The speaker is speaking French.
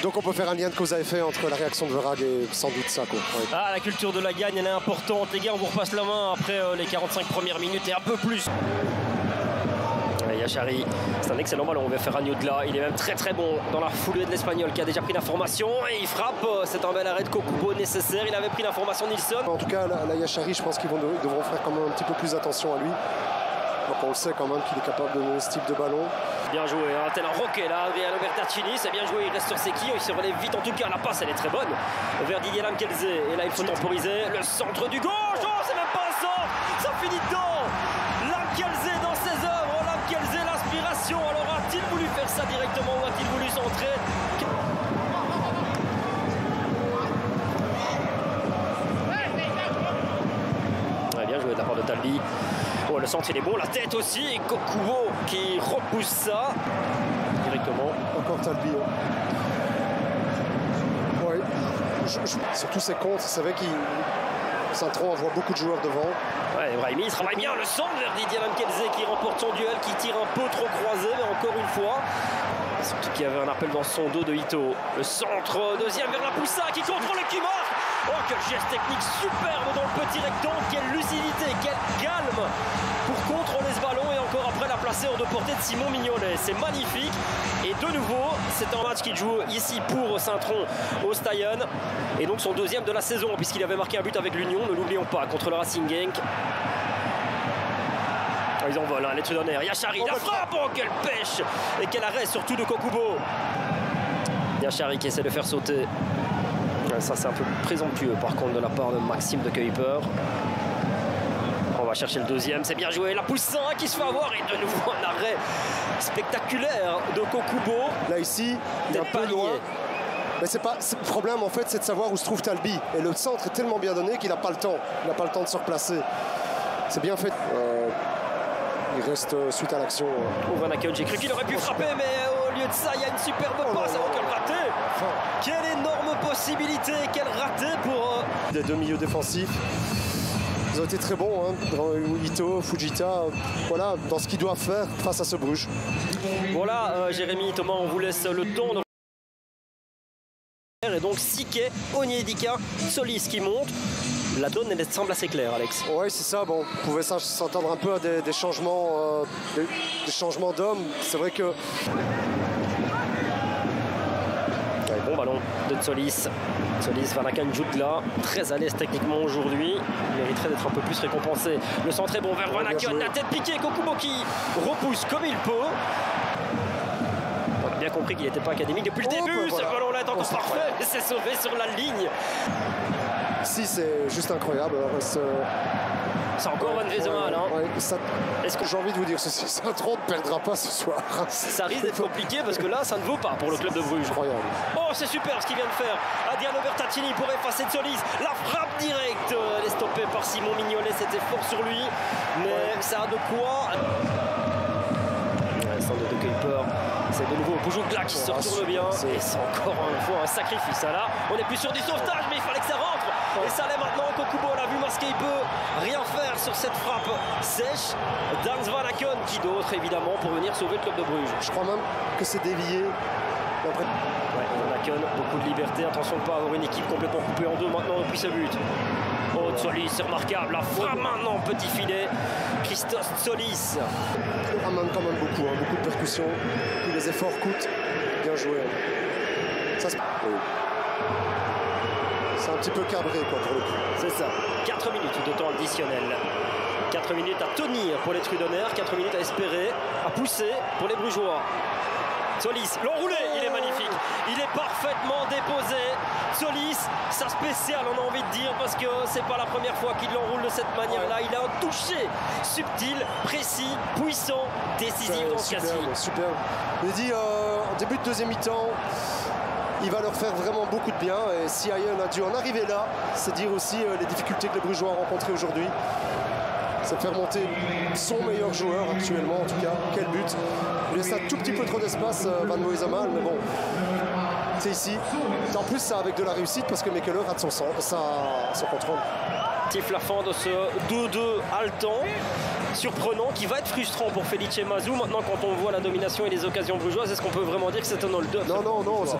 Donc on peut faire un lien de cause à effet entre la réaction de Verhaeghe et sans doute ça, quoi. Ouais. Ah, la culture de la gagne, elle est importante. Les gars, on vous repasse la main après les 45 premières minutes et un peu plus. Yachari, c'est un excellent ballon vers Ferran Udla. Il est même très très bon dans la foulée de l'Espagnol qui a déjà pris l'information et il frappe. C'est un bel arrêt de Kokubo nécessaire. Il avait pris l'information Nilsson. En tout cas, la Yachari, je pense qu'ils devront faire quand même un petit peu plus attention à lui. Donc on le sait quand même qu'il est capable de donner ce type de ballon. Bien joué, un tel roquet là, Adriano Bertaccini, c'est bien joué, il reste sur ses quilles, il se relève vite en tout cas, la passe elle est très bonne vers Didier Lamkelze, et là il faut temporiser, le centre du gauche, oh c'est même pas un centre, ça finit dedans, Lamkelze dans ses œuvres, Lamkelze l'inspiration, alors a-t-il voulu faire ça directement ou a-t-il voulu centrer? Ouais, bien joué de la part de Talbi. Oh, le centre il est bon, la tête aussi, et Kokubo qui repousse ça directement. Encore Talbi. Ouais. Surtout ses comptes, c'est vrai qu'il Saint-Tron envoie beaucoup de joueurs devant. Ouais, Brahimi il travaille bien le centre vers Didier Lamkelze qui remporte son duel, qui tire un peu trop croisé, mais encore une fois. Surtout qu'il y avait un appel dans son dos de Ito. Le centre, deuxième vers la Poussa qui contrôle et qui marque. Oh, quel geste technique superbe dans le petit rectangle, quelle lucidité, quel calme pour contrôler ce ballon et encore après la placer hors de portée de Simon Mignolet. C'est magnifique. Et de nouveau, c'est un match qu'il joue ici pour Saint-Tron au Stadion. Et donc son deuxième de la saison, puisqu'il avait marqué un but avec l'Union, ne l'oublions pas, contre le Racing Genk. Ils envolent, hein, les Trudonnaires. Yachari, la frappe, oh quelle pêche. Et quel arrêt surtout de Kokubo. Yachari qui essaie de faire sauter. Ça c'est un peu présomptueux par contre de la part de Maxime de Kuiper. On va chercher le deuxième, c'est bien joué. La Poussin qui se fait avoir et de nouveau un arrêt spectaculaire de Kokubo. Là ici, il est un peu loin. Mais le problème en fait, c'est de savoir où se trouve Talbi. Et le centre est tellement bien donné qu'il n'a pas le temps. Il n'a pas le temps de se replacer. C'est bien fait. Il reste suite à l'action. Vanaken, j'ai cru qu'il aurait pu frapper, mais au lieu de ça, il y a une superbe passe. Oh, quel raté! Quelle énorme possibilité, quel raté pour... Les deux milieux défensifs. Ils ont été très bons, hein. Ito, Fujita, voilà, dans ce qu'ils doivent faire face à ce Bruges. Voilà, Jérémy, Thomas, on vous laisse le temps de... Et donc Siquet, Onyedika, Solis qui monte. La donne elle semble assez claire, Alex. Oui, c'est ça. Bon, on pouvait s'entendre un peu à des changements d'hommes. C'est vrai que... Bon ballon de Solis. Solis, Vanaken, Jutla, très à l'aise techniquement aujourd'hui. Il mériterait d'être un peu plus récompensé. Le centre est bon vers Vanaken, la tête piquée, Kokubo qui repousse comme il peut. On a bien compris qu'il n'était pas académique depuis le début. Voilà. Ce ballon-là est encore parfait. C'est sauvé sur la ligne. Si, c'est juste incroyable. C'est encore Van Vezema, là. Ouais, est-ce que j'ai envie de vous dire ceci, Saint-Tron ne perdra pas ce soir. Ça risque d'être compliqué parce que là, ça ne vaut pas pour le club de Bruges. Incroyable. Oh, c'est super ce qu'il vient de faire. Adriano Bertaccini pour effacer de Solis. La frappe directe. Elle est stoppée par Simon Mignolet. C'était fort sur lui. Mais ça a de quoi. Centre de Kuiper. C'est de nouveau Boujogla qui se retourne bien. Et c'est encore une fois un sacrifice. Là, on est plus sur du sauvetage, mais il fallait que ça rentre. Et ça l'est maintenant. Kokubo l'a vu masquer, il peut rien faire sur cette frappe sèche. Dans Vanaken, qui d'autre évidemment pour venir sauver le club de Bruges. Je crois même que c'est dévié. Après... Ouais, Vanaken, beaucoup de liberté. Attention de ne pas avoir une équipe complètement coupée en deux maintenant depuis ce but. Oh, Solis, c'est remarquable. La frappe maintenant, petit filet. Christos Solis. Il ramène quand même beaucoup, hein, beaucoup de percussions. Tous les efforts coûtent. Bien joué. Ça se... Oui. C'est un petit peu cabré quoi pour le coup. C'est ça. 4 minutes de temps additionnel. 4 minutes à tenir pour les Trudonnaires. 4 minutes à espérer, à pousser pour les Brugeois. Solis, l'enroulé, il est magnifique. Il est parfaitement déposé. Solis, sa spéciale, on a envie de dire, parce que c'est pas la première fois qu'il l'enroule de cette manière-là. Il a un toucher subtil, précis, puissant, décisif dans ce cas-ci. Superbe. Il dit en début de deuxième mi-temps, il va leur faire vraiment beaucoup de bien. Et si Ayen a dû en arriver là, c'est dire aussi les difficultés que les Brugeois ont rencontrées aujourd'hui. C'est de faire monter son meilleur joueur actuellement, en tout cas. Quel but. Il laisse un tout petit peu trop d'espace, Van Moesamal, mais bon, c'est ici. En plus, ça avec de la réussite parce que Mekele rate son contrôle. La fin de ce 2-2 haletant, surprenant, qui va être frustrant pour Felice Mazou. Maintenant, quand on voit la domination et les occasions brugeoises, est-ce qu'on peut vraiment dire que c'est un hold-up? Non, non, non.